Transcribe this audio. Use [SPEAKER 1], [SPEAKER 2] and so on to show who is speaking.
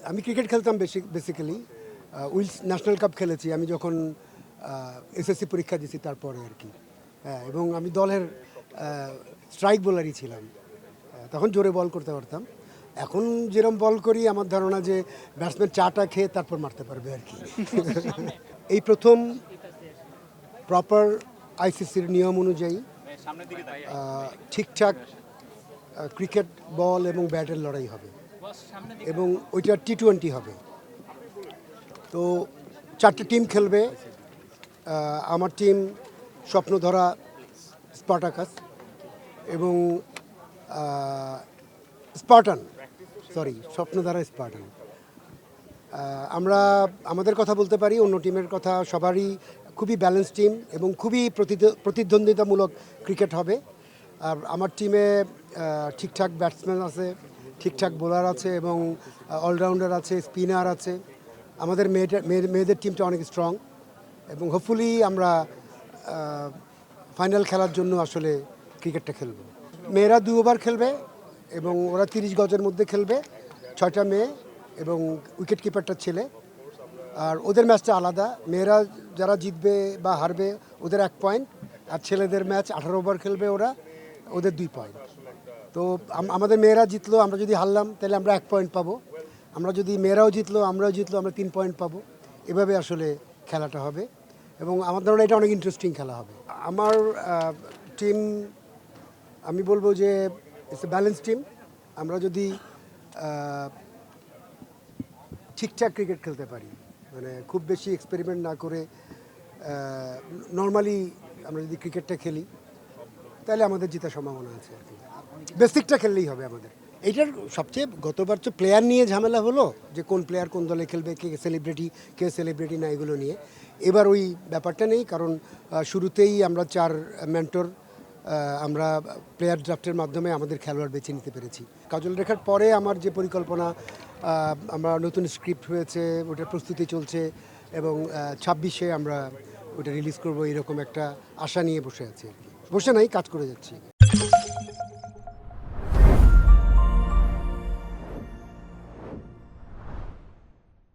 [SPEAKER 1] আমি ক্রিকেট খেলতাম basically Wills national cup খেলেছি আমি যখন এসএসসি পরীক্ষা দিয়েছি তারপরে আর কি। হ্যাঁ, এবং আমি দলের স্ট্রাইক বোলারই ছিলাম। তখন জোরে বল করতে পারতাম। এখন যেরকম বল করি আমার ধারণা যে ব্যাটসম্যান চাটা খেয়ে তারপর মারতে পারবে আর কি। এই প্রথম প্রপার আইসিসির নিয়ম অনুযায়ী ঠিকঠাক ক্রিকেট বল এবং ব্যাটের লড়াই হবে এবং ওইটা T20 হবে। তো 4টে টিম খেলবে। আমার টিম স্বপ্নধরা স্পার্টাকাস এবং স্বপ্নধারা স্পার্টান। আমরা আমাদের কথা বলতে পারি, অন্য টিমের কথা সবারই খুবই ব্যালেন্স টিম এবং খুবই প্রতিদ্বন্দ্বিতামূলক ক্রিকেট হবে। আর আমার টিমে ঠিকঠাক ব্যাটসম্যান আছে, ঠিকঠাক বোলার আছে এবং অলরাউন্ডার আছে, স্পিনার আছে। আমাদের মেয়েদের টিমটা অনেক স্ট্রং এবং হোপফুলি আমরা ফাইনাল খেলার জন্য আসলে ক্রিকেটটা খেলব। মেয়েরা 2 ওভার খেলবে এবং ওরা 30 গজের মধ্যে খেলবে, 6টা মেয়ে এবং উইকেট কিপারটা ছেলে। আর ওদের ম্যাচটা আলাদা, মেয়েরা যারা জিতবে বা হারবে ওদের 1 পয়েন্ট, আর ছেলেদের ম্যাচ 18 ওভার খেলবে ওরা, ওদের 2 পয়েন্ট। তো আমাদের মেয়েরা জিতলো, আমরা যদি হারলাম তাহলে আমরা 1 পয়েন্ট পাবো। আমরা যদি মেয়েরাও জিতলো আমরাও জিতলো আমরা 3 পয়েন্ট পাবো। এভাবে আসলে খেলাটা হবে এবং আমার ধারণা এটা অনেক ইন্টারেস্টিং খেলা হবে। আমার টিম আমি বলবো যে ইটস এ ব্যালেন্স টিম। আমরা যদি ঠিকঠাক ক্রিকেট খেলতে পারি, মানে খুব বেশি এক্সপেরিমেন্ট না করে নর্মালি আমরা যদি ক্রিকেটটা খেলি তাহলে আমাদের জেতার সম্ভাবনা আছে আর কি। বেসিকটা খেললেই হবে আমাদের। এইটার সবচেয়ে গতবার তো প্লেয়ার নিয়ে ঝামেলা হলো যে কোন প্লেয়ার কোন দলে খেলবে, কে সেলিব্রিটি না, এগুলো নিয়ে। এবার ওই ব্যাপারটা নেই, কারণ শুরুতেই আমরা 4 মেন্টর আমরা প্লেয়ার ড্রাফটের মাধ্যমে আমাদের খেলোয়াড় বেছে নিতে পেরেছি। কাজল রেখার পরে আমার যে পরিকল্পনা, আমরা নতুন স্ক্রিপ্ট হয়েছে, ওটার প্রস্তুতি চলছে এবং 26-এ আমরা ওটা রিলিজ করবো, এরকম একটা আশা নিয়ে বসে আছি আর কি। বসে নাই, কাজ করে যাচ্ছি।